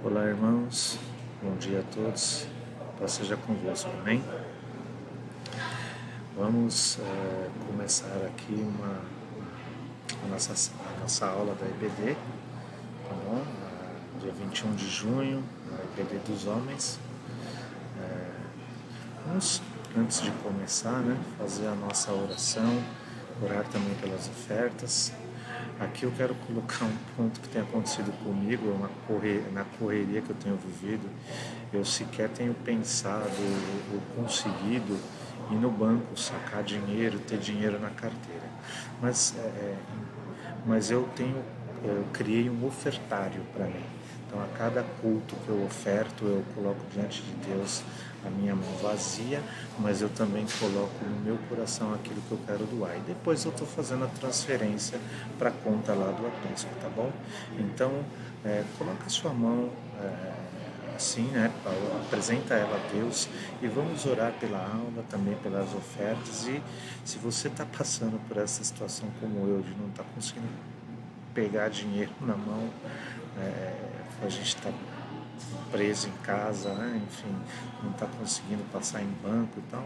Olá, irmãos, bom dia a todos, paz seja convosco, amém? Vamos começar aqui a nossa aula da EBD, tá bom? Dia 21 de junho, a EBD dos homens. Vamos, antes de começar, fazer a nossa oração, orar também pelas ofertas. Aqui eu quero colocar um ponto que tem acontecido comigo, na correria que eu tenho vivido. Eu sequer tenho pensado ou conseguido ir no banco, sacar dinheiro, ter dinheiro na carteira. Mas eu criei um ofertário para mim. Então, a cada culto que eu oferto, eu coloco diante de Deus a minha mão vazia, mas eu também coloco no meu coração aquilo que eu quero doar. E depois eu estou fazendo a transferência para a conta lá do aprisco, tá bom? Então, coloca a sua mão assim, apresenta ela a Deus e vamos orar pela aula, também pelas ofertas. E se você está passando por essa situação como eu, de não estar conseguindo pegar dinheiro na mão, a gente está preso em casa, enfim, não está conseguindo passar em banco e tal,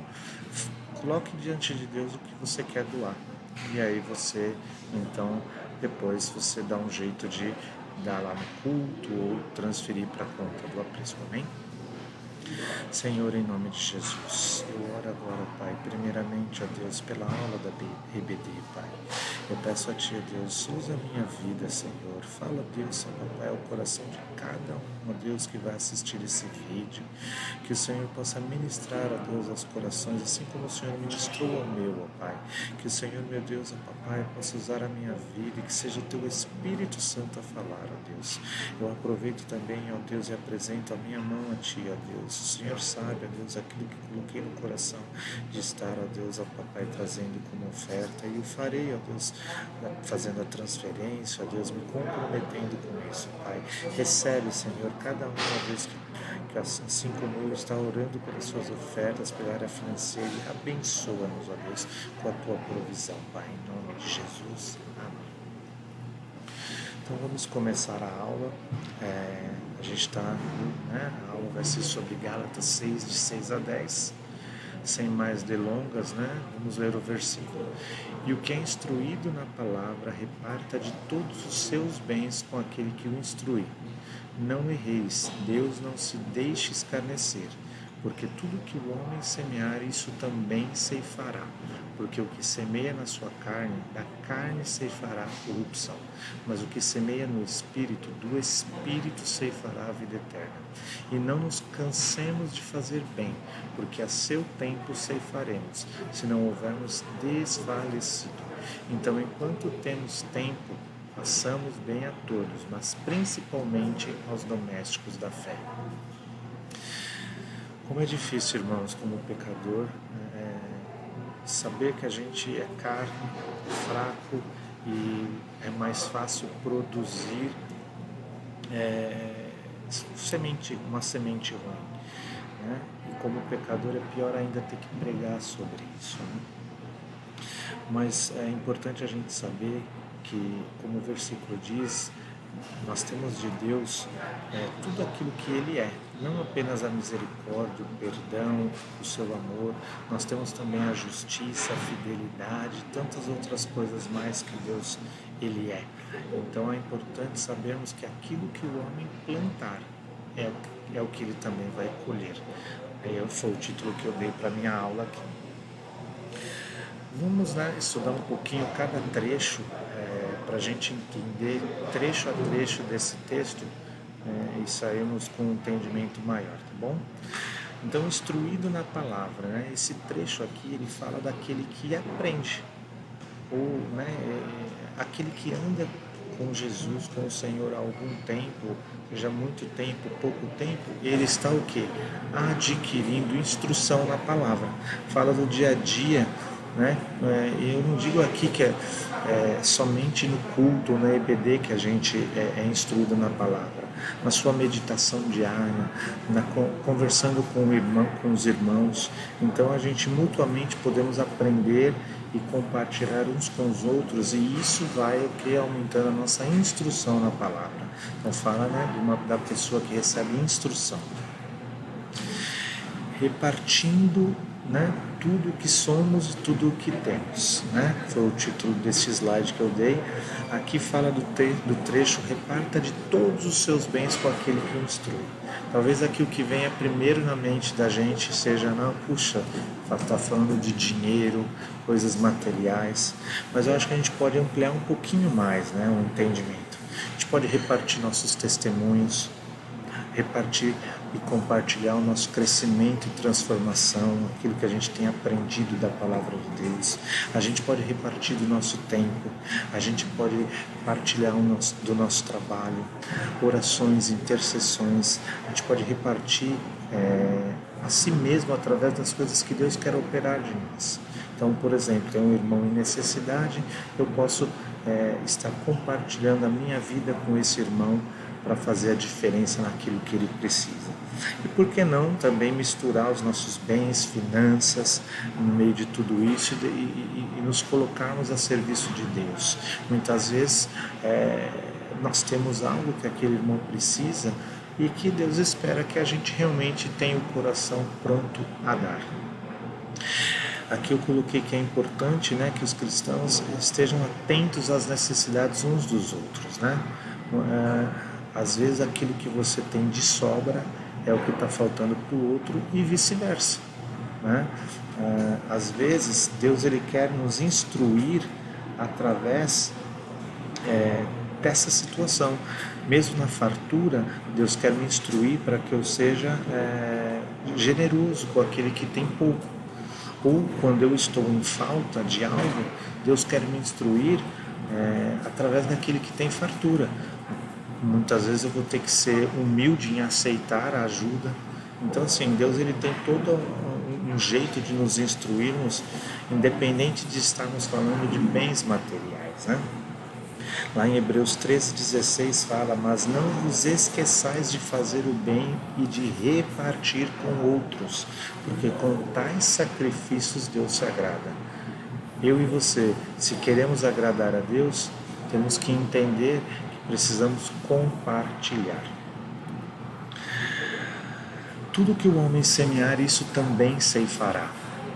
coloque diante de Deus o que você quer doar. E aí você, então, depois você dá um jeito de dar lá no culto ou transferir para a conta do aprisco, amém? Senhor, em nome de Jesus, eu oro agora, Pai, primeiramente, ó Deus, pela aula da EBD, Pai. Eu peço a Ti, ó Deus, usa a minha vida, Senhor. Fala, Deus, Pai, ao coração de cada um, ó Deus, que vai assistir esse vídeo. Que o Senhor possa ministrar, ó Deus, aos corações, assim como o Senhor ministrou ao meu, ó Pai. Que o Senhor, meu Deus, ó Papai, possa usar a minha vida e que seja o Teu Espírito Santo a falar, ó Deus. Eu aproveito também, ó Deus, e apresento a minha mão a Ti, ó Deus. O Senhor sabe, ó Deus, aquilo que coloquei no coração de estar, ó Deus, ó Papai, trazendo como oferta. E eu farei, ó Deus, fazendo a transferência, ó Deus, me comprometendo com isso, Pai. Recebe, Senhor, cada um, ó Deus, que assim como eu está orando pelas suas ofertas, pela área financeira, abençoa-nos, ó Deus, com a Tua provisão, Pai, em nome de Jesus. Amém. Então vamos começar a aula. A gente está, a aula vai ser sobre Gálatas 6, de 6 a 10. Sem mais delongas, vamos ler o versículo. E o que é instruído na palavra, reparta de todos os seus bens com aquele que o instrui. Não erreis, Deus não se deixe escarnecer, porque tudo que o homem semear, isso também ceifará. Porque o que semeia na sua carne, da carne ceifará a corrupção. Mas o que semeia no Espírito, do Espírito ceifará a vida eterna. E não nos cansemos de fazer bem, porque a seu tempo ceifaremos, se não houvermos desfalecido. Então, enquanto temos tempo, façamos bem a todos, mas principalmente aos domésticos da fé. Como é difícil, irmãos, como pecador, saber que a gente é carne, fraco e é mais fácil produzir uma semente ruim. E como pecador é pior ainda ter que pregar sobre isso. Mas é importante a gente saber que, como o versículo diz, nós temos de Deus tudo aquilo que Ele é, não apenas a misericórdia, o perdão, o seu amor, nós temos também a justiça, a fidelidade, tantas outras coisas mais que Deus Ele é. Então é importante sabermos que aquilo que o homem plantar é o que ele também vai colher. Foi o título que eu dei para a minha aula aqui. Vamos estudar um pouquinho cada trecho para a gente entender trecho a trecho desse texto e sairmos com um entendimento maior, tá bom? Então, instruído na palavra, esse trecho aqui ele fala daquele que aprende, ou aquele que anda com Jesus, com o Senhor há algum tempo, seja muito tempo, pouco tempo, ele está o quê? Adquirindo instrução na palavra. Fala do dia a dia. Eu não digo aqui que é somente no culto, na EBD que a gente é instruído na palavra, na sua meditação diária, conversando com os irmãos. Então a gente mutuamente podemos aprender e compartilhar uns com os outros, e isso vai aumentando a nossa instrução na palavra. Então fala, né, da pessoa que recebe instrução. Repartindo, né, tudo o que somos e tudo o que temos, né? Foi o título desse slide que eu dei. Aqui fala do trecho: reparta de todos os seus bens com aquele que o instrui. Talvez aqui o que venha primeiro na mente da gente seja, não, puxa, está falando de dinheiro, coisas materiais, mas eu acho que a gente pode ampliar um pouquinho mais, né, o entendimento. A gente pode repartir nossos testemunhos, repartir e compartilhar o nosso crescimento e transformação, aquilo que a gente tem aprendido da palavra de Deus. A gente pode repartir do nosso tempo, a gente pode partilhar do nosso trabalho, orações, intercessões, a gente pode repartir a si mesmo através das coisas que Deus quer operar de nós. Então, por exemplo, tem um irmão em necessidade, eu posso estar compartilhando a minha vida com esse irmão para fazer a diferença naquilo que ele precisa. E por que não também misturar os nossos bens, finanças, no meio de tudo isso e nos colocarmos a serviço de Deus. Muitas vezes nós temos algo que aquele irmão precisa e que Deus espera que a gente realmente tenha o coração pronto a dar. Aqui eu coloquei que é importante, né, que os cristãos estejam atentos às necessidades uns dos outros, né? Às vezes aquilo que você tem de sobra é o que está faltando para o outro e vice-versa, né? Às vezes Deus ele quer nos instruir através dessa situação. Mesmo na fartura, Deus quer me instruir para que eu seja generoso com aquele que tem pouco. Ou quando eu estou em falta de algo, Deus quer me instruir através daquele que tem fartura. Muitas vezes eu vou ter que ser humilde em aceitar a ajuda. Então, assim, Deus ele tem todo um jeito de nos instruirmos, independente de estarmos falando de bens materiais, né? Lá em Hebreus 13,16 fala: mas não vos esqueçais de fazer o bem e de repartir com outros, porque com tais sacrifícios Deus se agrada. Eu e você, se queremos agradar a Deus, temos que entender que precisamos compartilhar. Tudo que o homem semear, isso também ceifará.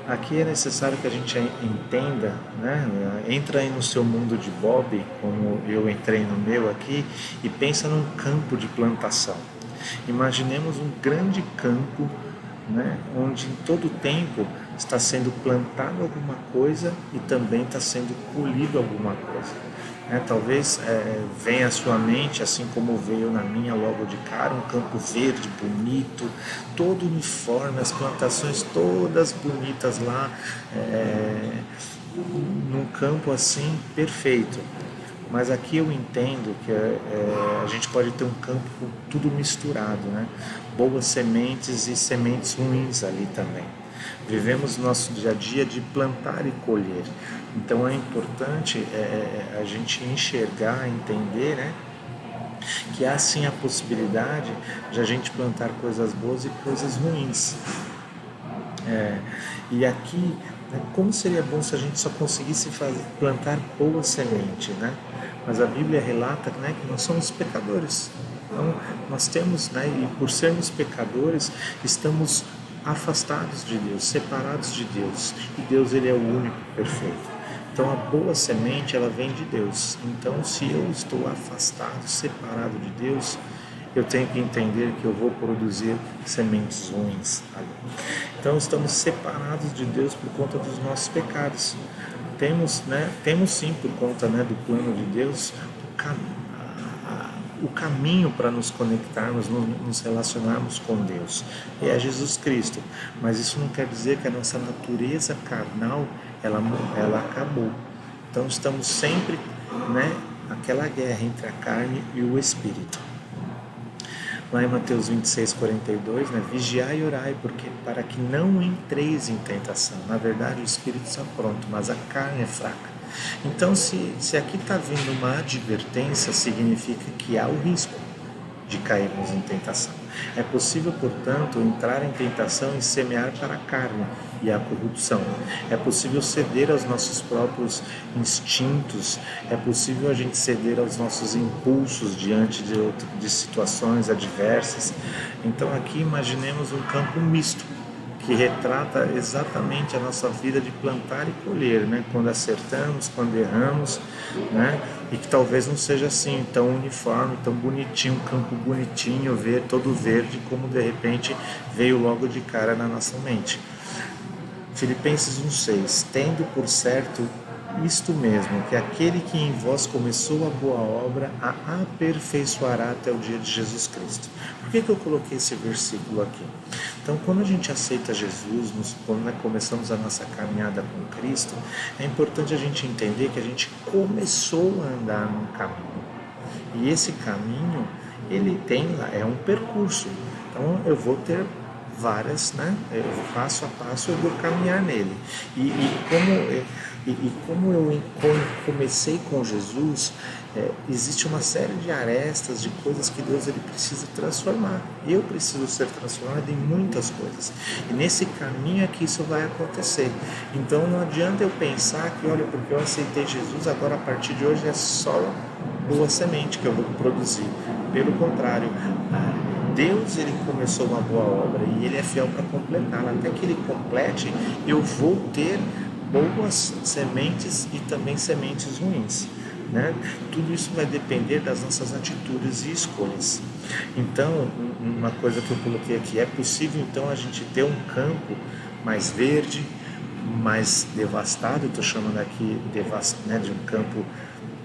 Aqui é necessário que a gente entenda, né? Entra aí no seu mundo de Bob, como eu entrei no meu aqui, e pensa num campo de plantação. Imaginemos um grande campo, né, onde em todo tempo está sendo plantado alguma coisa e também está sendo colhido alguma coisa. Talvez venha à sua mente, assim como veio na minha logo de cara, um campo verde, bonito, todo uniforme, as plantações todas bonitas lá, num campo assim perfeito. Mas aqui eu entendo que a gente pode ter um campo tudo misturado, né? Boas sementes e sementes ruins ali também. Vivemos nosso dia a dia de plantar e colher. Então é importante a gente enxergar, entender, né, que há sim a possibilidade de a gente plantar coisas boas e coisas ruins. E aqui, né, como seria bom se a gente só conseguisse plantar boa semente, né? Mas a Bíblia relata, né, que nós somos pecadores. Então nós temos, né, e por sermos pecadores, estamos afastados de Deus, separados de Deus, e Deus ele é o único perfeito. Então a boa semente ela vem de Deus. Então se eu estou afastado, separado de Deus, eu tenho que entender que eu vou produzir sementes ruins ali. Então estamos separados de Deus por conta dos nossos pecados. Temos sim, por conta, né, do plano de Deus, o caminho para nos conectarmos, nos relacionarmos com Deus, é Jesus Cristo. Mas isso não quer dizer que a nossa natureza carnal ela acabou. Então estamos sempre, né, naquela guerra entre a carne e o Espírito. Lá em Mateus 26:42, né, vigiai e orai, porque para que não entreis em tentação. Na verdade o Espírito está pronto, mas a carne é fraca. Então, se aqui está vindo uma advertência, significa que há o risco de cairmos em tentação. É possível, portanto, entrar em tentação e semear para a carne e a corrupção. É possível ceder aos nossos próprios instintos, é possível a gente ceder aos nossos impulsos diante de situações adversas. Então aqui imaginemos um campo misto, que retrata exatamente a nossa vida de plantar e colher, né? Quando acertamos, quando erramos, né? E que talvez não seja assim tão uniforme, tão bonitinho, um campo bonitinho, todo verde, como de repente veio logo de cara na nossa mente. Filipenses 1,6: tendo por certo isto mesmo, que aquele que em vós começou a boa obra a aperfeiçoará até o dia de Jesus Cristo. Por que eu coloquei esse versículo aqui? Então, quando a gente aceita Jesus, quando começamos a nossa caminhada com Cristo, é importante a gente entender que a gente começou a andar num caminho. E esse caminho, ele tem lá, é um percurso. Então, eu vou ter várias, né? Passo a passo eu vou caminhar nele. Como eu comecei com Jesus, existe uma série de arestas, de coisas que Deus ele precisa transformar. Eu preciso ser transformado em muitas coisas. E nesse caminho é que isso vai acontecer. Então não adianta eu pensar que, olha, porque eu aceitei Jesus, agora a partir de hoje é só boa semente que eu vou produzir. Pelo contrário, Deus ele começou uma boa obra e ele é fiel para completá-la. Até que ele complete, eu vou ter boas sementes e também sementes ruins, né? Tudo isso vai depender das nossas atitudes e escolhas. Então, uma coisa que eu coloquei aqui, é possível então a gente ter um campo mais verde, mais devastado, eu estou chamando aqui de um campo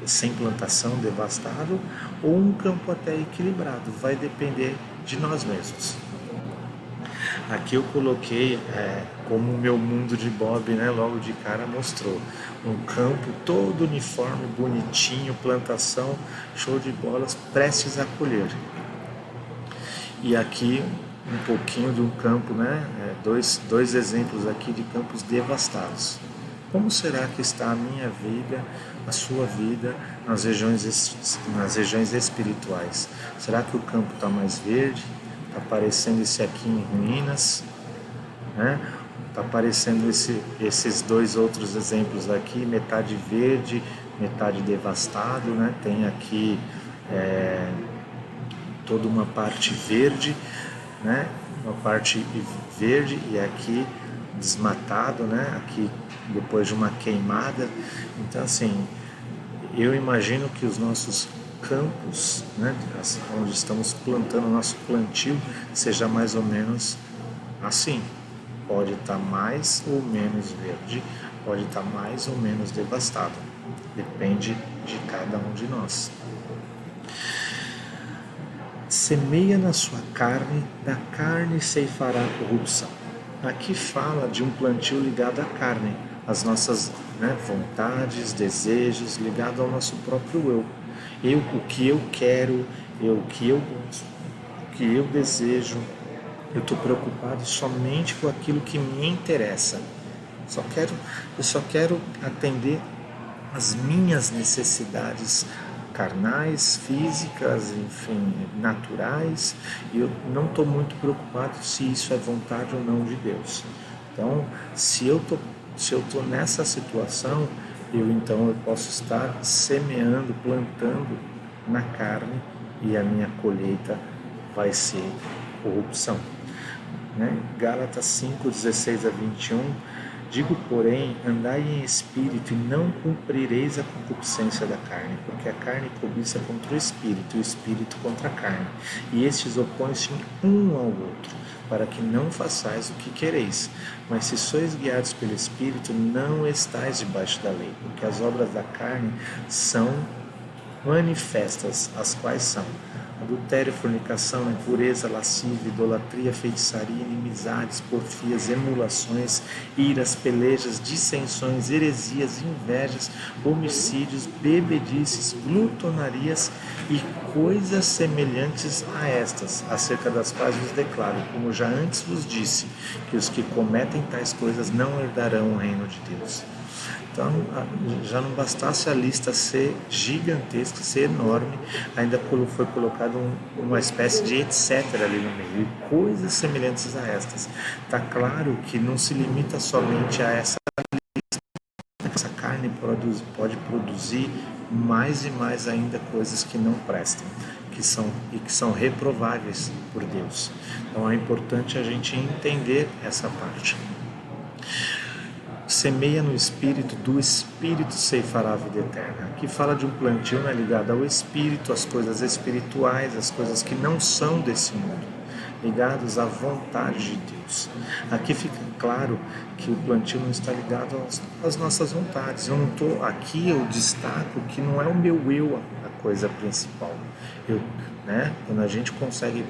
sem plantação, devastado, ou um campo até equilibrado, vai depender de nós mesmos. Aqui eu coloquei como o meu mundo de Bob, né, logo de cara mostrou, um campo todo uniforme, bonitinho, plantação, show de bolas, prestes a colher. E aqui um pouquinho de um campo, né, dois exemplos aqui de campos devastados. Como será que está a minha vida, a sua vida, nas regiões espirituais? Será que o campo está mais verde? Está parecendo esse aqui em ruínas? Né? Está aparecendo esses dois outros exemplos aqui, metade verde, metade devastado, né? Tem aqui toda uma parte verde, né? Uma parte verde e aqui desmatado, né? Aqui depois de uma queimada. Então assim, eu imagino que os nossos campos, né, onde estamos plantando o nosso plantio, seja mais ou menos assim. Pode estar mais ou menos verde, pode estar mais ou menos devastado. Depende de cada um de nós. Semeia na sua carne, da carne ceifará a corrupção. Aqui fala de um plantio ligado à carne, às nossas vontades, desejos, ligado ao nosso próprio eu. O que eu quero, o que eu gosto, o que eu desejo. Eu estou preocupado somente com aquilo que me interessa. Eu só quero atender as minhas necessidades carnais, físicas, enfim, naturais. E eu não estou muito preocupado se isso é vontade ou não de Deus. Então, se eu estou nessa situação, eu posso estar semeando, plantando na carne e a minha colheita vai ser corrupção. Gálatas 5, 16 a 21, digo, porém, andai em espírito e não cumprireis a concupiscência da carne, porque a carne cobiça contra o espírito e o espírito contra a carne, e estes opõem-se um ao outro, para que não façais o que quereis. Mas se sois guiados pelo Espírito, não estáis debaixo da lei, porque as obras da carne são manifestas, as quais são adultério, fornicação, impureza, lascívia, idolatria, feitiçaria, inimizades, porfias, emulações, iras, pelejas, dissensões, heresias, invejas, homicídios, bebedices, glutonarias e coisas semelhantes a estas, acerca das quais vos declaro, como já antes vos disse, que os que cometem tais coisas não herdarão o reino de Deus. Então, já não bastasse a lista ser gigantesca, ser enorme, ainda foi colocado uma espécie de etc. ali no meio, e coisas semelhantes a estas. Está claro que não se limita somente a essa carne, pode produzir mais e mais ainda coisas que não prestam, que são reprováveis por Deus. Então é importante a gente entender essa parte. Semeia no Espírito, do Espírito ceifará a vida eterna. Aqui fala de um plantio ligado ao Espírito, às coisas espirituais, às coisas que não são desse mundo, ligados à vontade de Deus. Aqui fica claro que o plantio não está ligado às nossas vontades. Aqui eu destaco que não é o meu eu a coisa principal. Quando a gente consegue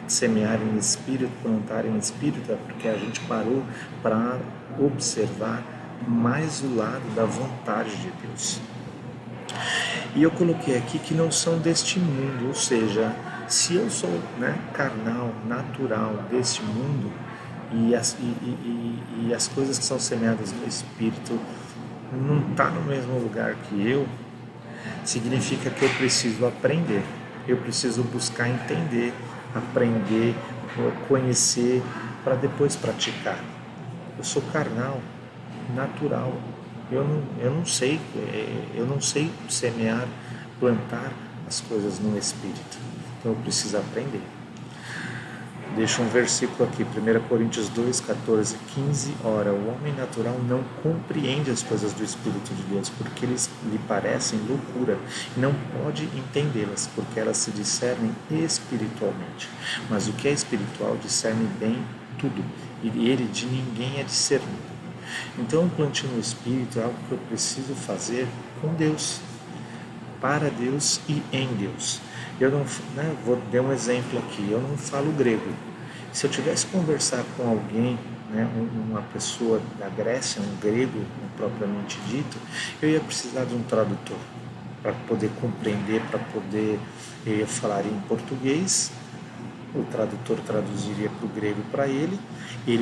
semear em Espírito, plantar em Espírito, é porque a gente parou para observar mais o lado da vontade de Deus. E eu coloquei aqui que não são deste mundo, ou seja, se eu sou carnal, natural deste mundo, e as coisas que são semeadas no Espírito não está no mesmo lugar que eu, significa que eu preciso aprender, eu preciso buscar entender, aprender, conhecer, para depois praticar. Eu sou carnal, natural, eu não sei semear, plantar as coisas no Espírito, então eu preciso aprender. Deixa um versículo aqui, 1 Coríntios 2, 14, 15. Ora, o homem natural não compreende as coisas do Espírito de Deus, porque eles lhe parecem loucura, e não pode entendê-las, porque elas se discernem espiritualmente. Mas o que é espiritual discerne bem tudo, e ele de ninguém é discernido. Então, o plantio no Espírito é algo que eu preciso fazer com Deus, para Deus e em Deus. Eu não, vou dar um exemplo aqui, eu não falo grego. Se eu tivesse que conversar com alguém, uma pessoa da Grécia, um grego propriamente dito, eu ia precisar de um tradutor para poder compreender, eu ia falar em português, o tradutor traduziria para o grego para ele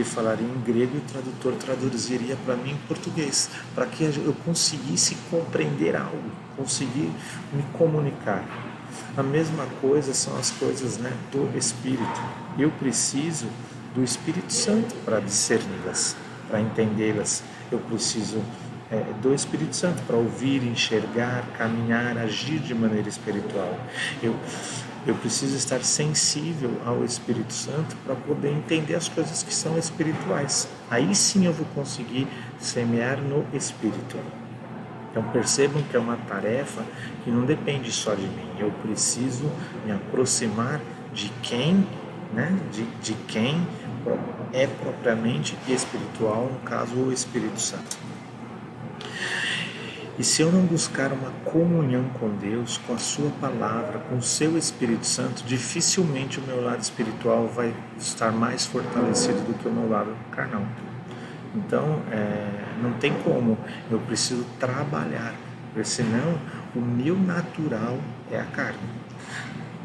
falaria em grego e o tradutor traduziria para mim em português, para que eu conseguisse compreender algo, conseguir me comunicar. A mesma coisa são as coisas do Espírito. Eu preciso do Espírito Santo para discerni-las, para entendê-las. Eu preciso do Espírito Santo para ouvir, enxergar, caminhar, agir de maneira espiritual. Eu preciso estar sensível ao Espírito Santo para poder entender as coisas que são espirituais. Aí sim eu vou conseguir semear no Espírito. Então percebam que é uma tarefa que não depende só de mim. Eu preciso me aproximar de quem, de quem é propriamente espiritual, no caso o Espírito Santo. E se eu não buscar uma comunhão com Deus, com a sua palavra, com o seu Espírito Santo, dificilmente o meu lado espiritual vai estar mais fortalecido do que o meu lado carnal. Então, não tem como, eu preciso trabalhar, porque senão o meu natural é a carne.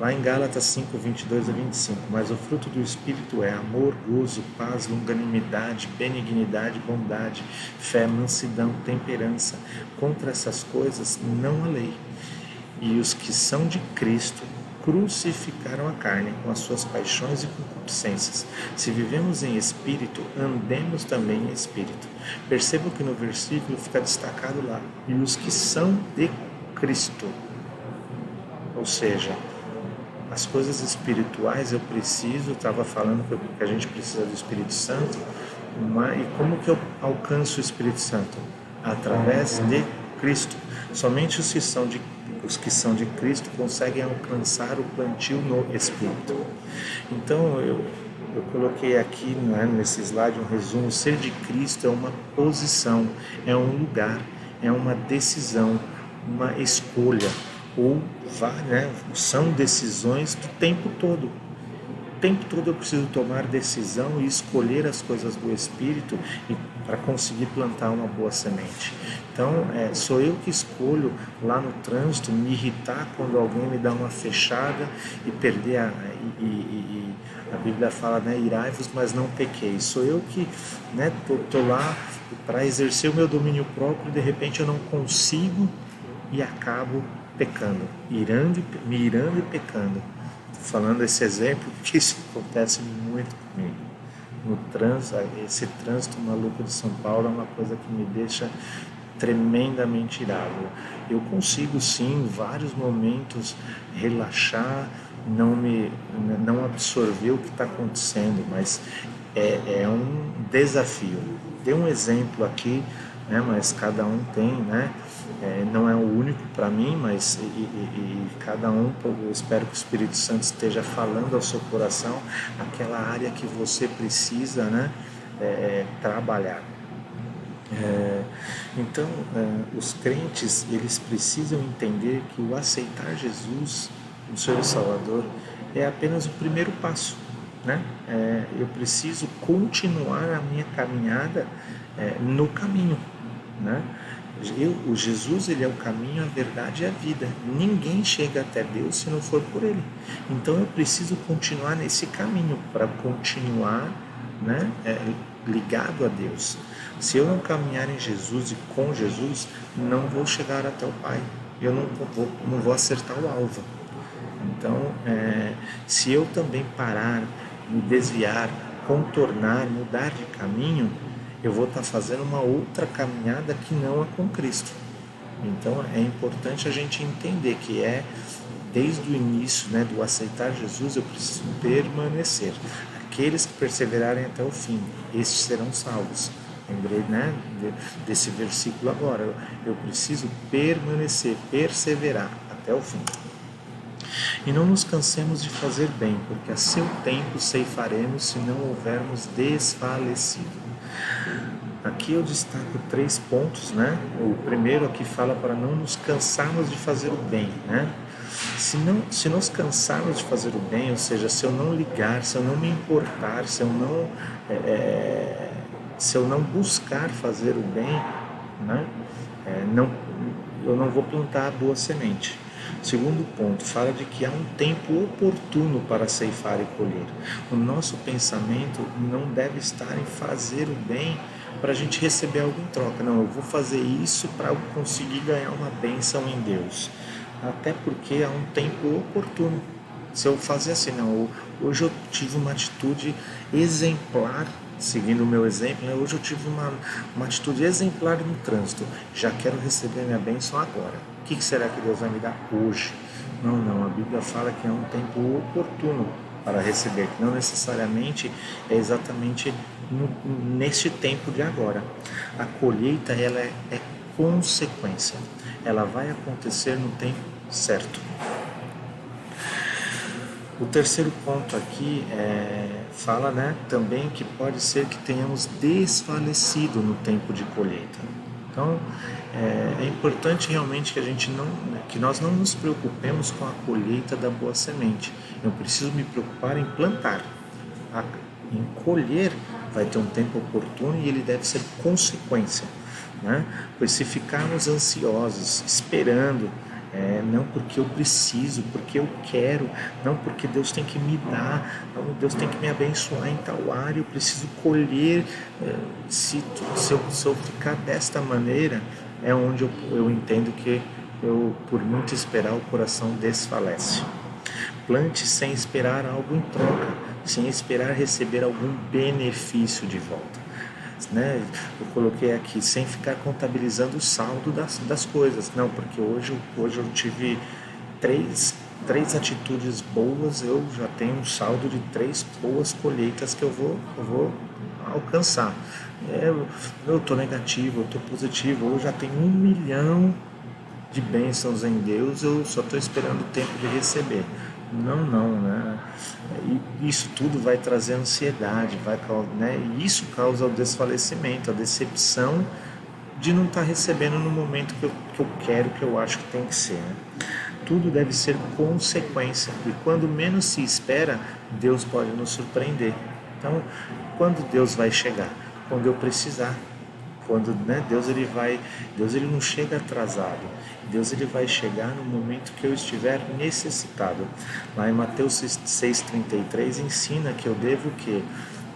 Lá em Gálatas 5, 22 a 25, mas o fruto do Espírito é amor, gozo, paz, longanimidade, benignidade, bondade, fé, mansidão, temperança. Contra essas coisas não há lei. E os que são de Cristo crucificaram a carne com as suas paixões e concupiscências. Se vivemos em Espírito, andemos também em Espírito. Percebam que no versículo fica destacado lá, e os que são de Cristo. Ou seja, as coisas espirituais eu estava falando que a gente precisa do Espírito Santo, e como que eu alcanço o Espírito Santo? Através de Cristo. Somente os que são de Cristo conseguem alcançar o plantio no Espírito. Então eu coloquei aqui nesse slide um resumo. Ser de Cristo é uma posição, é um lugar, é uma decisão, uma escolha. Ou são decisões do tempo todo. O tempo todo eu preciso tomar decisão e escolher as coisas do Espírito para conseguir plantar uma boa semente. Então, sou eu que escolho lá no trânsito me irritar quando alguém me dá uma fechada e e a Bíblia fala, né, irai-vos, mas não pequeis. Sou eu que, né, tô lá para exercer o meu domínio próprio e de repente eu não consigo e acabo pecando, me irando e pecando. Falando esse exemplo, porque isso acontece muito comigo. No trânsito, esse trânsito maluco de São Paulo é uma coisa que me deixa tremendamente irado. Eu consigo sim, em vários momentos, relaxar, não absorver o que está acontecendo, mas é um desafio. Dei um exemplo aqui, né, mas cada um tem, né? Não é o único para mim, mas cada um, eu espero que o Espírito Santo esteja falando ao seu coração aquela área que você precisa, né, trabalhar. Então, os crentes, eles precisam entender que o aceitar Jesus, o Senhor Salvador, é apenas o primeiro passo, né? Eu preciso continuar a minha caminhada no caminho, né? O Jesus, ele é o caminho, a verdade e a vida. Ninguém chega até Deus se não for por ele. Então eu preciso continuar nesse caminho para continuar, né, ligado a Deus. Se eu não caminhar em Jesus e com Jesus, não vou chegar até o Pai. Eu não vou acertar o alvo. Então, se eu também parar, me desviar, contornar, mudar de caminho, eu vou estar fazendo uma outra caminhada que não é com Cristo. Então é importante a gente entender que desde o início, né, do aceitar Jesus, eu preciso permanecer. Aqueles que perseverarem até o fim, estes serão salvos. Lembrei, né, desse versículo agora. Eu preciso permanecer, perseverar até o fim. E não nos cansemos de fazer bem, porque a seu tempo ceifaremos se não houvermos desfalecido. Aqui eu destaco 3 pontos, né? O primeiro aqui fala para não nos cansarmos de fazer o bem, né? Se nós cansarmos de fazer o bem, ou seja, se eu não ligar, se eu não me importar, se eu não buscar fazer o bem, né? Eu não vou plantar a boa semente. Segundo ponto, fala de que há um tempo oportuno para ceifar e colher. O nosso pensamento não deve estar em fazer o bem para a gente receber algo em troca. Não, eu vou fazer isso para eu conseguir ganhar uma bênção em Deus. Até porque há um tempo oportuno. Se eu fazer assim, não, hoje eu tive uma atitude exemplar, seguindo o meu exemplo, né? Hoje eu tive uma atitude exemplar no trânsito, já quero receber minha bênção agora. O que será que Deus vai me dar hoje? Não, a Bíblia fala que é um tempo oportuno para receber, que não necessariamente é exatamente neste tempo de agora. A colheita, ela é consequência, ela vai acontecer no tempo certo. O terceiro ponto aqui fala, né, também que pode ser que tenhamos desfalecido no tempo de colheita. Então, é importante realmente que nós não nos preocupemos com a colheita da boa semente. Eu preciso me preocupar em plantar. Em colher vai ter um tempo oportuno e ele deve ser consequência, né? Pois se ficarmos ansiosos, esperando, não porque eu preciso, porque eu quero, não porque Deus tem que me dar, não, Deus tem que me abençoar em tal área, eu preciso colher. Se eu ficar desta maneira, é onde eu entendo que por muito esperar, o coração desfalece. Plante sem esperar algo em troca, sem esperar receber algum benefício de volta. Né? Eu coloquei aqui, sem ficar contabilizando o saldo das coisas. Não, porque hoje eu tive três atitudes boas, eu já tenho um saldo de 3 boas colheitas que eu vou alcançar. Eu estou negativo, eu estou positivo, eu já tenho 1 milhão de bênçãos em Deus, eu só estou esperando o tempo de receber. Não, né? Isso tudo vai trazer ansiedade, né? E isso causa o desfalecimento, a decepção de não estar recebendo no momento que eu quero, que eu acho que tem que ser, né? Tudo deve ser consequência, e quando menos se espera, Deus pode nos surpreender. Então, quando Deus vai chegar? Quando eu precisar. quando, né, Deus ele não chega atrasado. Deus ele vai chegar no momento que eu estiver necessitado. Lá em Mateus 6,33 ensina que eu devo o quê?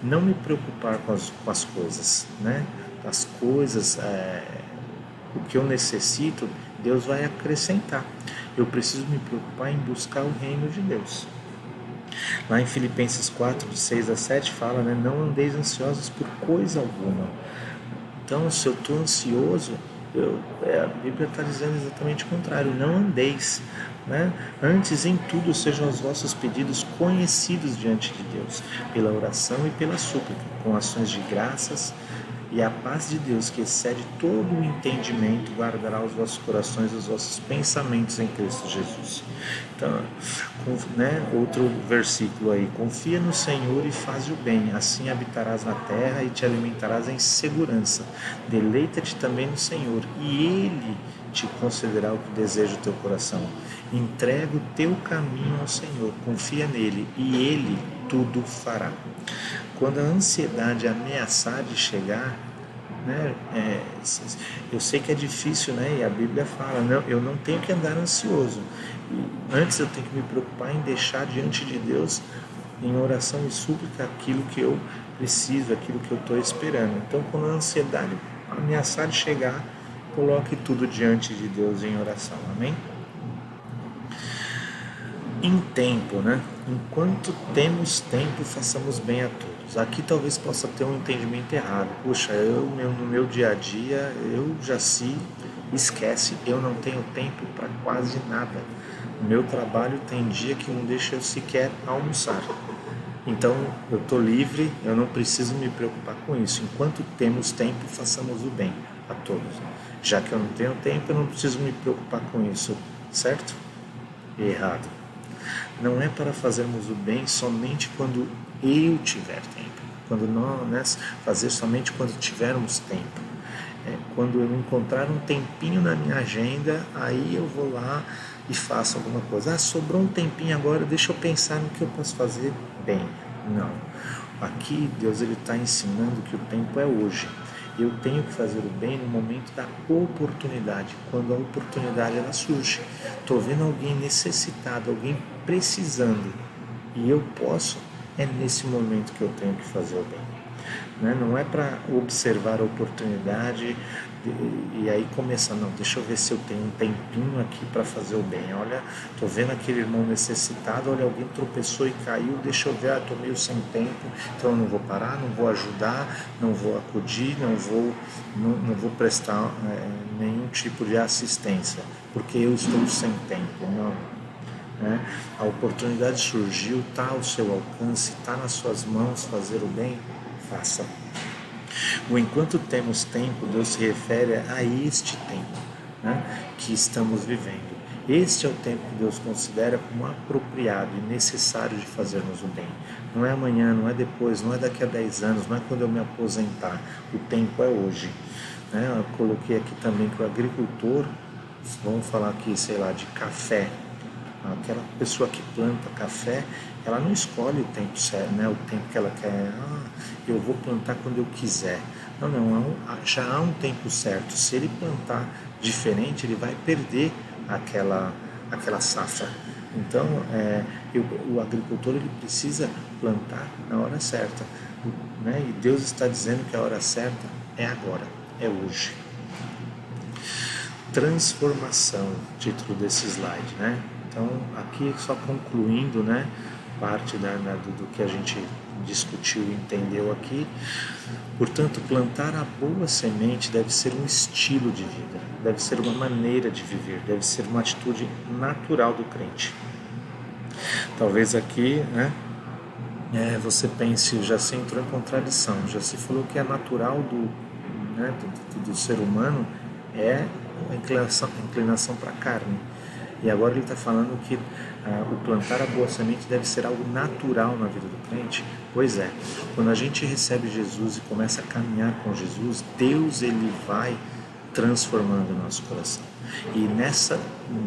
Não me preocupar com as coisas, né? As coisas, o que eu necessito, Deus vai acrescentar. Eu preciso me preocupar em buscar o reino de Deus. Lá em Filipenses 4, de 6 a 7, fala, né? Não andeis ansiosos por coisa alguma. Então, se eu estou ansioso, a Bíblia está dizendo exatamente o contrário. Não andeis, né? Antes, em tudo, sejam os vossos pedidos conhecidos diante de Deus, pela oração e pela súplica, com ações de graças, e a paz de Deus, que excede todo o entendimento, guardará os vossos corações e os vossos pensamentos em Cristo Jesus. Então, né, outro versículo aí: confia no Senhor e faz o bem, assim habitarás na terra e te alimentarás em segurança. Deleita-te também no Senhor, e Ele te concederá o que deseja o teu coração. Entrega o teu caminho ao Senhor, confia nele, e Ele tudo fará. Quando a ansiedade ameaçar de chegar, né, eu sei que é difícil, né, e a Bíblia fala, não, eu não tenho que andar ansioso. Antes eu tenho que me preocupar em deixar diante de Deus, em oração e súplica, aquilo que eu preciso, aquilo que eu estou esperando. Então, quando a ansiedade ameaçar de chegar, coloque tudo diante de Deus em oração. Amém? Em tempo, né? Enquanto temos tempo, façamos bem a todos. Aqui talvez possa ter um entendimento errado. Puxa, no meu dia a dia, eu já esquece, eu não tenho tempo para quase nada. O meu trabalho tem dia que não deixa eu sequer almoçar. Então, eu estou livre, eu não preciso me preocupar com isso. Enquanto temos tempo, façamos o bem a todos. Já que eu não tenho tempo, eu não preciso me preocupar com isso, certo? Errado. Não é para fazermos o bem somente quando eu tiver tempo, quando nós, fazer somente quando tivermos tempo. Quando eu encontrar um tempinho na minha agenda, aí eu vou lá e faço alguma coisa. Sobrou um tempinho agora, deixa eu pensar no que eu posso fazer bem. Não. Aqui Deus está ensinando que o tempo é hoje. Eu tenho que fazer o bem no momento da oportunidade, quando a oportunidade ela surge. Estou vendo alguém necessitado, alguém precisando, e eu posso, é nesse momento que eu tenho que fazer o bem. Né? Não é para observar a oportunidade e aí começar, não, deixa eu ver se eu tenho um tempinho aqui para fazer o bem. Olha, estou vendo aquele irmão necessitado, olha, alguém tropeçou e caiu, deixa eu ver, estou meio sem tempo, então eu não vou parar, não vou ajudar, não vou acudir, não vou prestar nenhum tipo de assistência, porque eu estou sem tempo. Não. Né? A oportunidade surgiu, está ao seu alcance, está nas suas mãos fazer o bem, faça. O enquanto temos tempo, Deus se refere a este tempo, né, que estamos vivendo. Este é o tempo que Deus considera como apropriado e necessário de fazermos o bem. Não é amanhã, não é depois, não é daqui a 10 anos, não é quando eu me aposentar. O tempo é hoje. Né? Eu coloquei aqui também que o agricultor, vamos falar aqui, sei lá, de café. Aquela pessoa que planta café, ela não escolhe o tempo certo, né? O tempo que ela quer. Eu vou plantar quando eu quiser. Não, já há um tempo certo. Se ele plantar diferente, ele vai perder aquela safra. Então, o agricultor ele precisa plantar na hora certa. Né? E Deus está dizendo que a hora certa é agora, é hoje. Transformação, título desse slide, né? Então, aqui só concluindo, né, parte do que a gente discutiu e entendeu aqui. Portanto, plantar a boa semente deve ser um estilo de vida, deve ser uma maneira de viver, deve ser uma atitude natural do crente. Talvez aqui, né, você pense, já se entrou em contradição, já se falou que é natural do ser humano é a inclinação para a carne. E agora ele está falando que o plantar a boa semente deve ser algo natural na vida do crente. Pois é, quando a gente recebe Jesus e começa a caminhar com Jesus, Deus ele vai transformando o nosso coração. E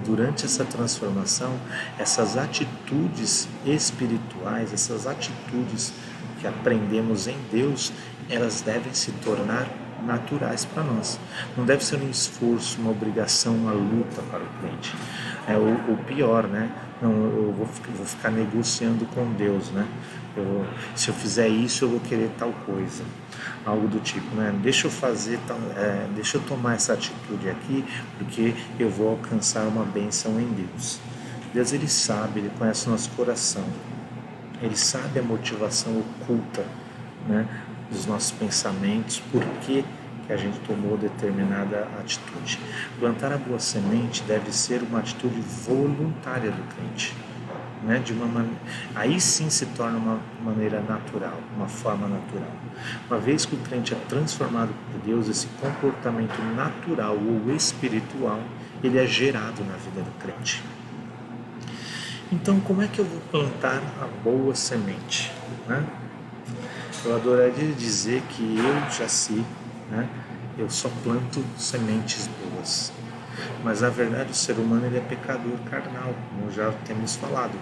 durante essa transformação, essas atitudes espirituais, essas atitudes que aprendemos em Deus, elas devem se tornar naturais para nós. Não deve ser um esforço, uma obrigação, uma luta para o crente. É o pior, né? Não, eu vou ficar negociando com Deus, né? Se eu fizer isso, eu vou querer tal coisa. Algo do tipo, né? Deixa eu tomar essa atitude aqui, porque eu vou alcançar uma bênção em Deus. Deus, Ele sabe, Ele conhece o nosso coração. Ele sabe a motivação oculta, né, dos nossos pensamentos, por que a gente tomou determinada atitude. Plantar a boa semente deve ser uma atitude voluntária do crente. Né, aí sim se torna uma maneira natural, uma forma natural. Uma vez que o crente é transformado por Deus, esse comportamento natural ou espiritual, ele é gerado na vida do crente. Então, como é que eu vou plantar a boa semente? Né? Eu adoraria dizer que eu, Jaci, né, eu só planto sementes boas. Mas, na verdade, o ser humano ele é pecador carnal, como já temos falado.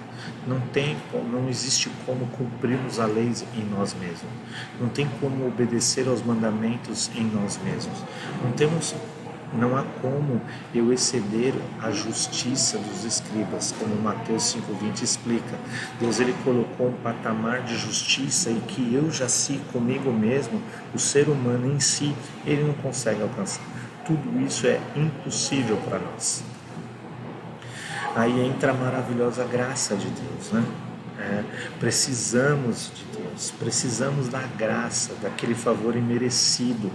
Não existe como cumprirmos a lei em nós mesmos. Não tem como obedecer aos mandamentos em nós mesmos. Não há como eu exceder a justiça dos escribas, como Mateus 5,20 explica. Deus, Ele colocou um patamar de justiça e que eu, Jaci, comigo mesmo, o ser humano em si, ele não consegue alcançar. Tudo isso é impossível para nós. Aí entra a maravilhosa graça de Deus, né? Precisamos de Deus, precisamos da graça, daquele favor imerecido.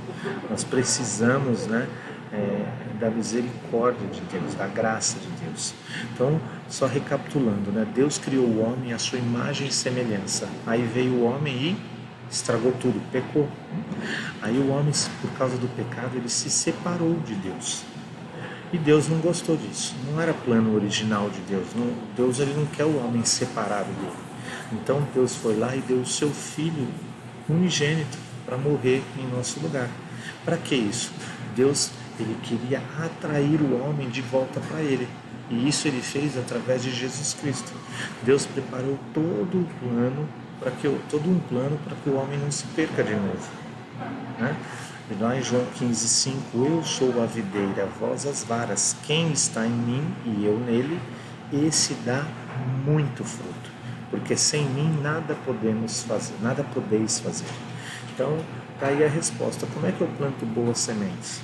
Nós precisamos, né, da misericórdia de Deus, da graça de Deus. Então, só recapitulando, né? Deus criou o homem à sua imagem e semelhança. Aí veio o homem e estragou tudo, pecou. Aí o homem, por causa do pecado, ele se separou de Deus. E Deus não gostou disso. Não era plano original de Deus. Deus, ele não quer o homem separado dele. Então Deus foi lá e deu o seu filho unigênito para morrer em nosso lugar. Para que isso? Deus, ele queria atrair o homem de volta para ele. E isso ele fez através de Jesus Cristo. Deus preparou todo um plano para que o homem não se perca de novo, né? E lá em João 15,5, eu sou a videira, vós as varas. Quem está em mim e eu nele, esse dá muito fruto, porque sem mim nada podemos fazer, nada podeis fazer. Então, está aí a resposta. Como é que eu planto boas sementes?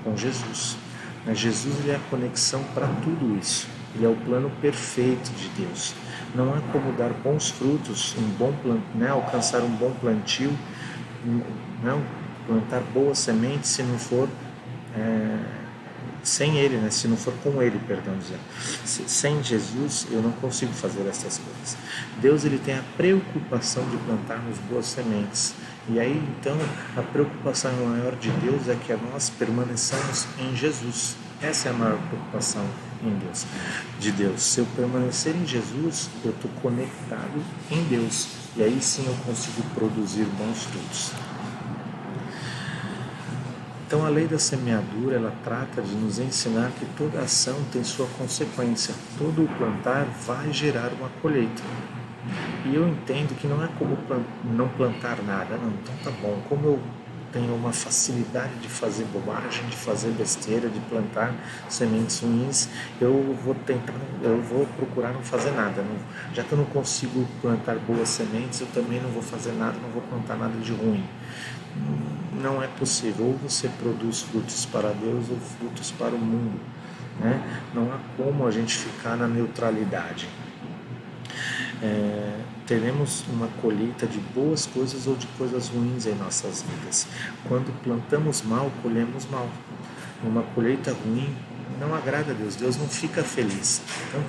Com Jesus. Jesus, ele é a conexão para tudo isso. Ele é o plano perfeito de Deus. Não há como dar bons frutos, alcançar um bom plantio, não, plantar boas sementes se não for sem Ele, né? Se não for com Ele, sem Jesus eu não consigo fazer essas coisas. Deus, ele tem a preocupação de plantarmos boas sementes. E aí então a preocupação maior de Deus é que nós permaneçamos em Jesus. Essa é a maior preocupação de Deus. Se eu permanecer em Jesus, eu estou conectado em Deus. E aí sim eu consigo produzir bons frutos. Então a lei da semeadura, ela trata de nos ensinar que toda ação tem sua consequência. Todo plantar vai gerar uma colheita. E eu entendo que não é como não plantar nada. Não, então tá bom, como eu tenho uma facilidade de fazer bobagem, de fazer besteira, de plantar sementes ruins, eu vou procurar não fazer nada. Já que eu não consigo plantar boas sementes, eu também não vou fazer nada, não vou plantar nada de ruim. Não é possível. Ou você produz frutos para Deus ou frutos para o mundo, né? Não há como a gente ficar na neutralidade. Teremos uma colheita de boas coisas ou de coisas ruins em nossas vidas. Quando plantamos mal, colhemos mal. Uma colheita ruim não agrada a Deus. Deus não fica feliz. Então,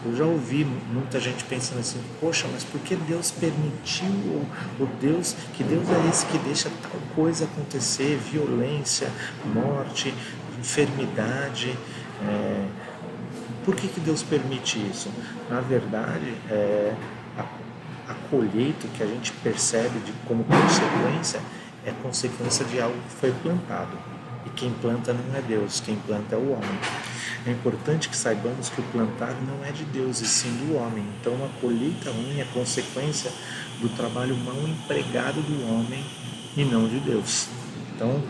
eu já ouvi muita gente pensando assim: poxa, mas por que Deus permitiu? Que Deus é esse que deixa tal coisa acontecer? Violência, morte, enfermidade. Por que Deus permite isso? Na verdade, a colheita que a gente percebe como consequência é consequência de algo que foi plantado. E quem planta não é Deus, quem planta é o homem. É importante que saibamos que o plantar não é de Deus, e sim do homem. Então a colheita ruim é consequência do trabalho mal empregado do homem e não de Deus. Então,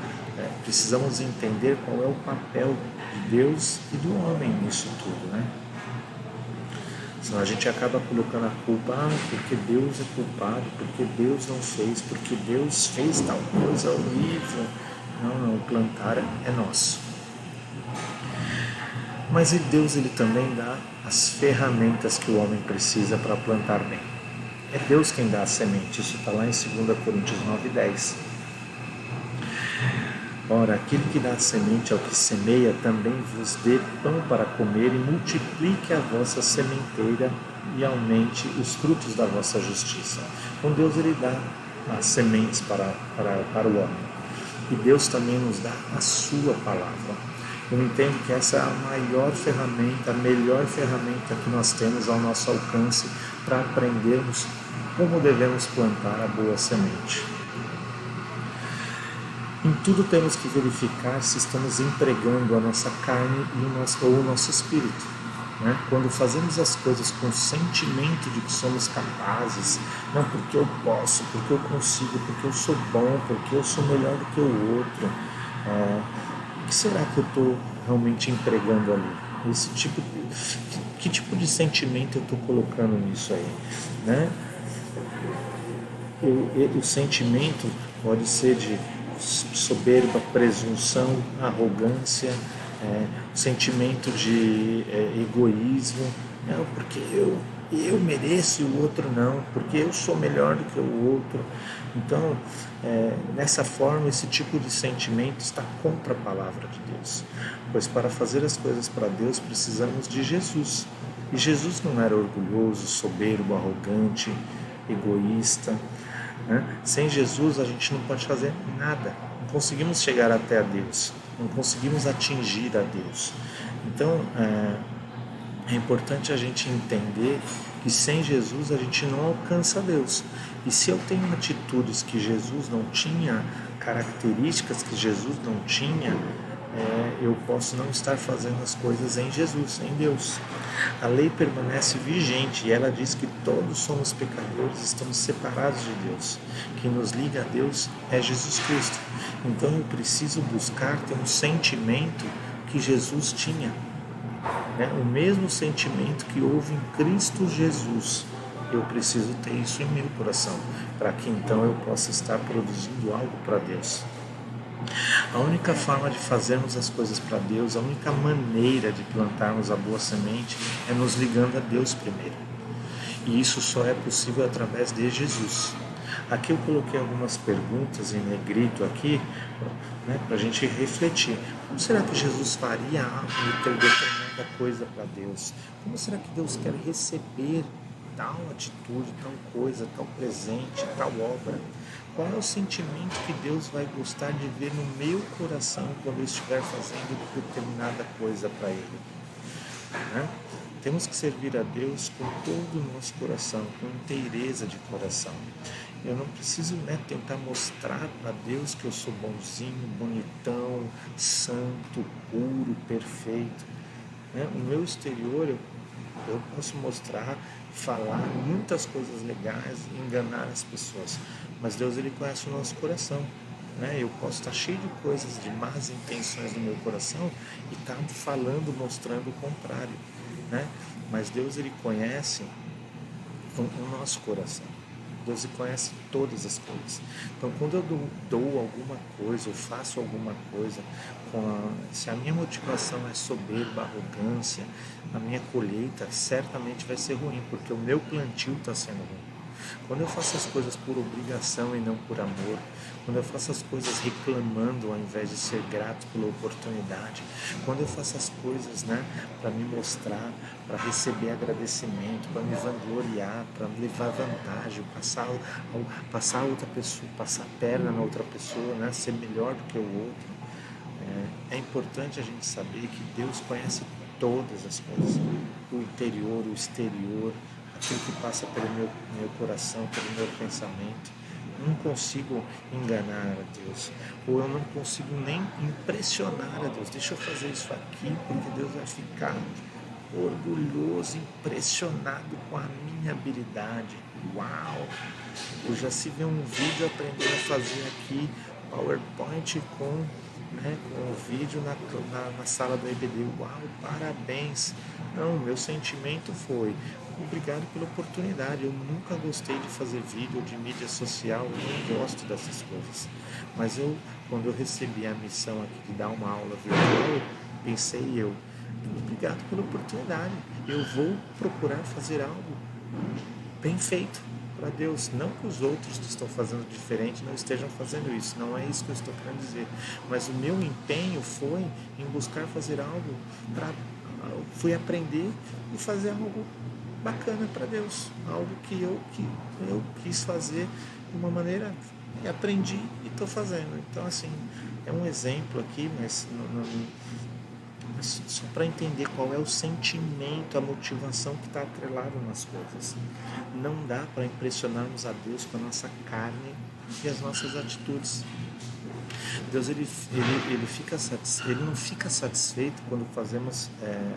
precisamos entender qual é o papel de Deus e do homem nisso tudo, né? Senão a gente acaba colocando a culpa, porque Deus é culpado, porque Deus não fez, porque Deus fez tal coisa horrível. Não, plantar é nosso. Mas Deus ele também dá as ferramentas que o homem precisa para plantar bem. É Deus quem dá a semente, isso está lá em 2 Coríntios 9:10. Ora, aquele que dá a semente ao que semeia também vos dê pão para comer e multiplique a vossa sementeira e aumente os frutos da vossa justiça. Então Deus ele dá as sementes para o homem. E Deus também nos dá a sua palavra. Eu entendo que essa é a maior ferramenta, a melhor ferramenta que nós temos ao nosso alcance para aprendermos como devemos plantar a boa semente. Em tudo temos que verificar se estamos empregando a nossa carne ou o nosso espírito. Né? Quando fazemos as coisas com o sentimento de que somos capazes, não porque eu posso, porque eu consigo, porque eu sou bom, porque eu sou melhor do que o outro, o que será que eu estou realmente empregando ali? Que tipo de sentimento eu estou colocando nisso aí? Né? O sentimento pode ser de soberba, presunção, arrogância, sentimento de egoísmo, não, porque eu mereço e o outro não, porque eu sou melhor do que o outro. Então, nessa forma, esse tipo de sentimento está contra a palavra de Deus, pois para fazer as coisas para Deus precisamos de Jesus, e Jesus não era orgulhoso, soberbo, arrogante, egoísta. Sem Jesus a gente não pode fazer nada, não conseguimos chegar até a Deus, não conseguimos atingir a Deus. Então é importante a gente entender que sem Jesus a gente não alcança Deus. E se eu tenho atitudes que Jesus não tinha, características que Jesus não tinha, eu posso não estar fazendo as coisas em Jesus, em Deus. A lei permanece vigente e ela diz que todos somos pecadores, estamos separados de Deus. Quem nos liga a Deus é Jesus Cristo. Então eu preciso buscar ter um sentimento que Jesus tinha, né? O mesmo sentimento que houve em Cristo Jesus. Eu preciso ter isso em meu coração, para que então eu possa estar produzindo algo para Deus. A única forma de fazermos as coisas para Deus, a única maneira de plantarmos a boa semente é nos ligando a Deus primeiro. E isso só é possível através de Jesus. Aqui eu coloquei algumas perguntas em negrito aqui, né, para a gente refletir. Como será que Jesus faria determinada coisa para Deus? Como será que Deus quer receber tal atitude, tal coisa, tal presente, tal obra? Qual é o sentimento que Deus vai gostar de ver no meu coração quando eu estiver fazendo determinada coisa para Ele? Né? Temos que servir a Deus com todo o nosso coração, com inteireza de coração. Eu não preciso tentar mostrar para Deus que eu sou bonzinho, bonitão, santo, puro, perfeito. Né? O meu exterior eu posso mostrar, falar muitas coisas legais, enganar as pessoas, mas Deus ele conhece o nosso coração, né? Eu posso estar cheio de coisas, de más intenções no meu coração e estar falando, mostrando o contrário, né? Mas Deus ele conhece o nosso coração. Deus conhece todas as coisas. Então, quando eu dou alguma coisa, eu faço alguma coisa, se a minha motivação é soberba, arrogância, a minha colheita certamente vai ser ruim, porque o meu plantio está sendo ruim. Quando eu faço as coisas por obrigação e não por amor, quando eu faço as coisas reclamando ao invés de ser grato pela oportunidade, quando eu faço as coisas para me mostrar, para receber agradecimento, para me vangloriar, para levar vantagem, passar outra pessoa, passar a perna na outra pessoa, ser melhor do que o outro, é importante a gente saber que Deus conhece todas as coisas, o interior, o exterior, aquilo que passa pelo meu coração, pelo meu pensamento. Eu não consigo enganar a Deus, ou eu não consigo nem impressionar a Deus. Deixa eu fazer isso aqui, porque Deus vai ficar orgulhoso, impressionado com a minha habilidade. Uau! Eu já se vê um vídeo aprendendo a fazer aqui, PowerPoint com o vídeo na sala do EBD. Uau, parabéns! Não, meu sentimento foi: obrigado pela oportunidade. Eu nunca gostei de fazer vídeo de mídia social, eu não gosto dessas coisas. Mas quando eu recebi a missão aqui de dar uma aula virtual, pensei obrigado pela oportunidade. Eu vou procurar fazer algo bem feito para Deus. Não que os outros que estão fazendo diferente não estejam fazendo isso, não é isso que eu estou querendo dizer. Mas o meu empenho foi em buscar fazer algo fui aprender e fazer algo bacana para Deus, algo que eu quis fazer de uma maneira e aprendi e estou fazendo. Então, assim, é um exemplo aqui, mas só para entender qual é o sentimento, a motivação que está atrelado nas coisas. Não dá para impressionarmos a Deus com a nossa carne e as nossas atitudes. Deus ele não fica satisfeito quando fazemos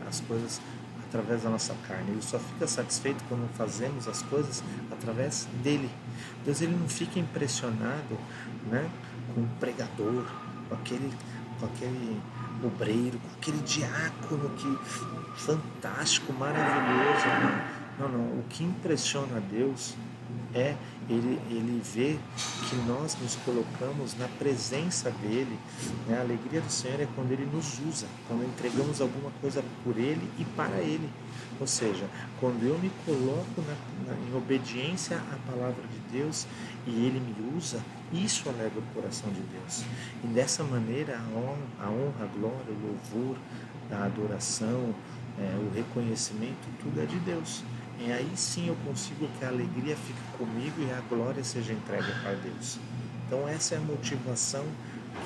as coisas através da nossa carne. Ele só fica satisfeito quando fazemos as coisas através dele. Deus ele não fica impressionado, né, com o pregador, com aquele obreiro, com aquele diácono que fantástico, maravilhoso. Não. O que impressiona a Deus é ele vê que nós nos colocamos na presença dele, né? A alegria do Senhor é quando ele nos usa, quando entregamos alguma coisa por ele e para ele. Ou seja, quando eu me coloco em obediência à palavra de Deus e ele me usa, isso alegra o coração de Deus. E dessa maneira a honra, a glória, o louvor, a adoração, o reconhecimento, tudo é de Deus. E aí sim eu consigo que a alegria fique comigo e a glória seja entregue para Deus. Então essa é a motivação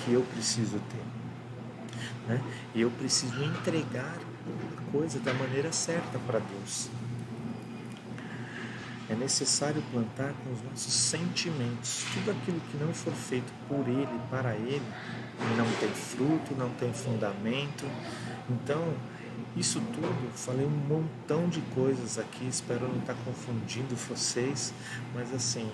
que eu preciso ter, né? E eu preciso entregar a coisa da maneira certa para Deus. É necessário plantar com os nossos sentimentos. Tudo aquilo que não for feito por Ele, para Ele, não tem fruto, não tem fundamento. Então, isso tudo, falei um montão de coisas aqui, espero não estar confundindo vocês, mas assim,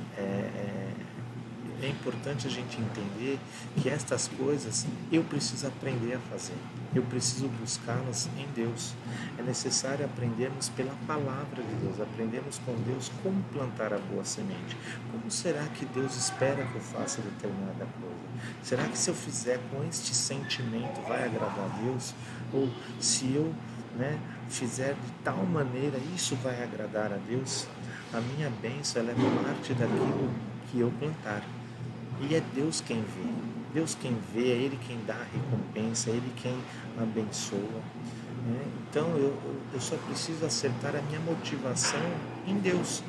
é importante a gente entender que estas coisas eu preciso aprender a fazer, eu preciso buscá-las em Deus. É necessário aprendermos pela palavra de Deus, aprendermos com Deus como plantar a boa semente. Como será que Deus espera que eu faça determinada coisa? Será que se eu fizer com este sentimento vai agradar a Deus? Ou se eu fizer de tal maneira, isso vai agradar a Deus? A minha bênção ela é parte daquilo que eu plantar. E é Deus quem vê. Deus quem vê, é Ele quem dá a recompensa, é Ele quem abençoa. Então eu só preciso acertar a minha motivação em Deus.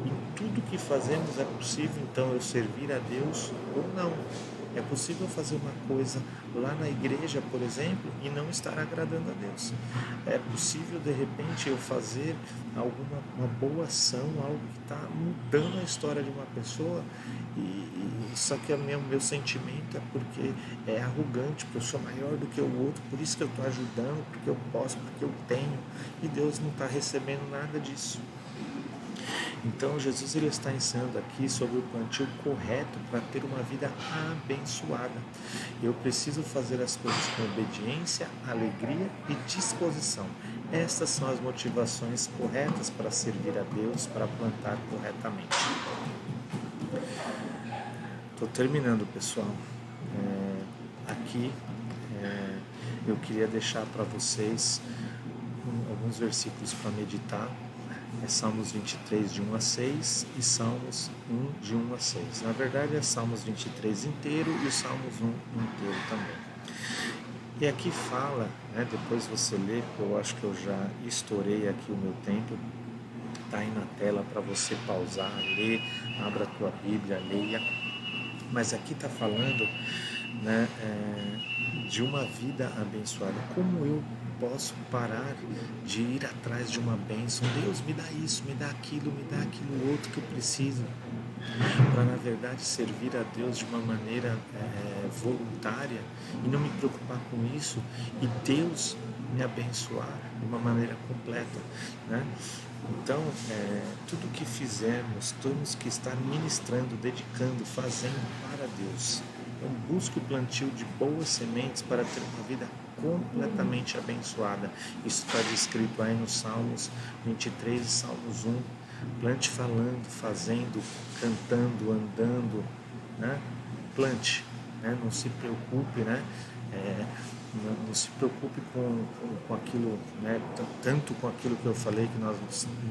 Em tudo que fazemos é possível então eu servir a Deus ou não. É possível fazer uma coisa lá na igreja, por exemplo, e não estar agradando a Deus. É possível, de repente, eu fazer uma boa ação, algo que está mudando a história de uma pessoa, só que o meu sentimento é porque é arrogante, porque eu sou maior do que o outro, por isso que eu estou ajudando, porque eu posso, porque eu tenho, e Deus não está recebendo nada disso. Então Jesus ele está ensinando aqui sobre o plantio correto para ter uma vida abençoada. Eu preciso fazer as coisas com obediência, alegria e disposição. Estas são as motivações corretas para servir a Deus, para plantar corretamente. Estou terminando, pessoal. Aqui eu queria deixar para vocês alguns versículos para meditar. Salmos 23 de 1 a 6 e Salmos 1 de 1 a 6. Na verdade é Salmos 23 inteiro e o Salmos 1 inteiro também. E aqui fala, depois você lê, porque eu acho que eu já estourei aqui o meu tempo, está aí na tela para você pausar, ler, abra a tua Bíblia, leia. Mas aqui está falando de uma vida abençoada. Como eu posso parar de ir atrás de uma bênção? Deus, me dá isso, me dá aquilo outro que eu preciso, para na verdade servir a Deus de uma maneira voluntária e não me preocupar com isso e Deus me abençoar de uma maneira completa, Então, tudo que fizermos, temos que estar ministrando, dedicando, fazendo para Deus. Então, busque o plantio de boas sementes para ter uma vida completamente abençoada. Isso está descrito aí nos Salmos 23 e Salmos 1. Plante falando, fazendo, cantando, andando, né? Plante, né? Não se preocupe, né? Não se preocupe com aquilo, né? Tanto com aquilo que eu falei, que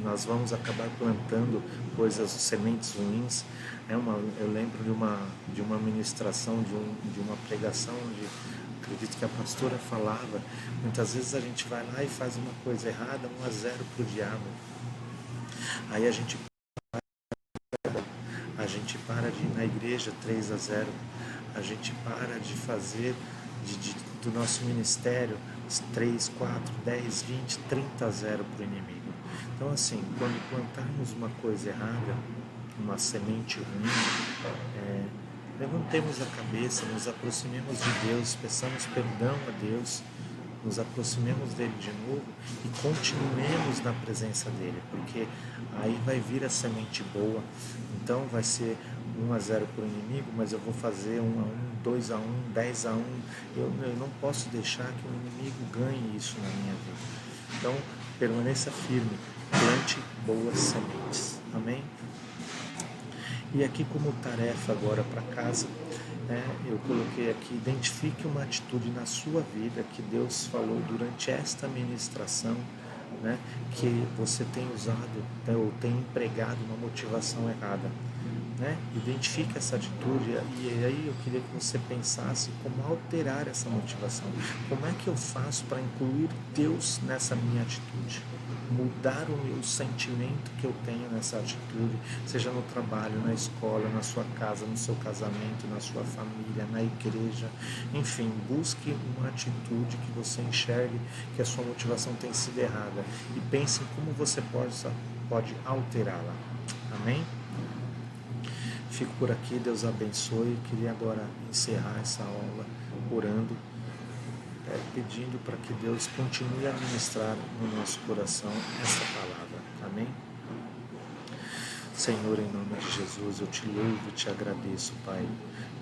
nós vamos acabar plantando coisas, sementes ruins. Eu lembro de uma ministração, de uma pregação, acredito que a pastora falava, muitas vezes a gente vai lá e faz uma coisa errada, 1-0 para o diabo. Aí a gente para de ir na igreja, 3-0. A gente para de fazer do nosso ministério 3, 4, 10, 20, 30-0 para o inimigo. Então, assim, quando plantarmos uma coisa errada, uma semente ruim, levantemos a cabeça, nos aproximemos de Deus, peçamos perdão a Deus, nos aproximemos dele de novo e continuemos na presença dele, porque aí vai vir a semente boa. Então vai ser 1-0 para o inimigo, mas eu vou fazer 1-1, 2-1, 10-1. Eu não posso deixar que o inimigo ganhe isso na minha vida. Então permaneça firme, plante boas sementes. Amém? E aqui como tarefa agora para casa, eu coloquei aqui, identifique uma atitude na sua vida que Deus falou durante esta ministração, né, que você tem usado, ou tem empregado uma motivação errada. Né? Identifique essa atitude e aí eu queria que você pensasse como alterar essa motivação. Como é que eu faço para incluir Deus nessa minha atitude? Mudar o meu sentimento que eu tenho nessa atitude, seja no trabalho, na escola, na sua casa, no seu casamento, na sua família, na igreja, enfim, busque uma atitude que você enxergue que a sua motivação tem sido errada e pense em como você pode alterá-la. Amém? Fico por aqui, Deus abençoe. Queria agora encerrar essa aula orando, pedindo para que Deus continue a ministrar no nosso coração essa palavra. Amém? Senhor, em nome de Jesus, eu te louvo e te agradeço, Pai,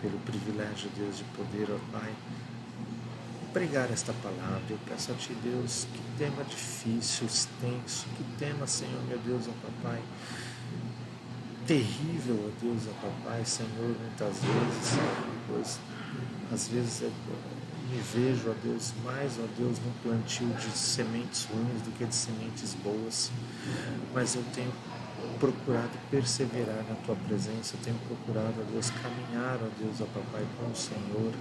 pelo privilégio, Deus, de poder, ó Pai, pregar esta palavra. Eu peço a Ti, Deus, que tema difícil, extenso, que tema, Senhor, meu Deus, ó Papai, terrível, ó Deus, ó Papai, Senhor, muitas vezes, pois às vezes eu me vejo, ó Deus, mais, ó Deus, no plantio de sementes ruins do que de sementes boas, mas eu tenho procurado perseverar na Tua presença, eu tenho procurado, ó Deus, caminhar, ó Deus, ó Papai, com o Senhor,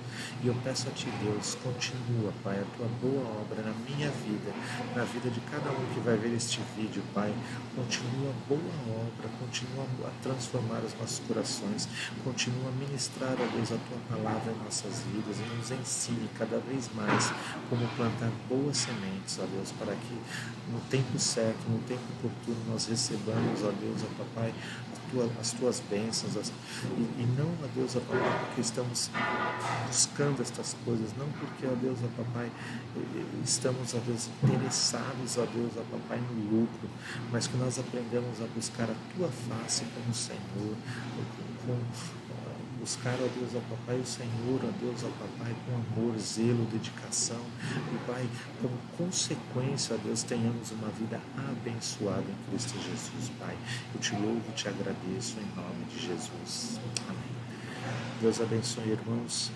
e eu peço a Ti, Deus, continua, Pai, a Tua boa obra na minha vida, na vida de cada um que vai ver este vídeo, Pai, continua a boa obra, continua a transformar os nossos corações, continua a ministrar, ó Deus, a Tua palavra em nossas vidas, e nos ensine cada vez mais como plantar boas sementes, ó Deus, para que no tempo certo, no tempo oportuno, nós recebamos, ó Deus, ó Papai, as Tuas bênçãos, e não, ó Deus, ó Papai, porque estamos buscando estas coisas, não porque, ó Deus, ó Papai, estamos, ó Deus, interessados, ó Deus, ó Papai, no lucro, mas que nós aprendamos a buscar a Tua face como Senhor, buscar, ó Deus, ó Papai, o Senhor, ó Deus, ó Papai, com amor, zelo, dedicação, e Pai, como consequência, ó Deus, tenhamos uma vida abençoada em Cristo Jesus, Pai. Eu te louvo, te agradeço em nome de Jesus. Amém. Deus abençoe, irmãos.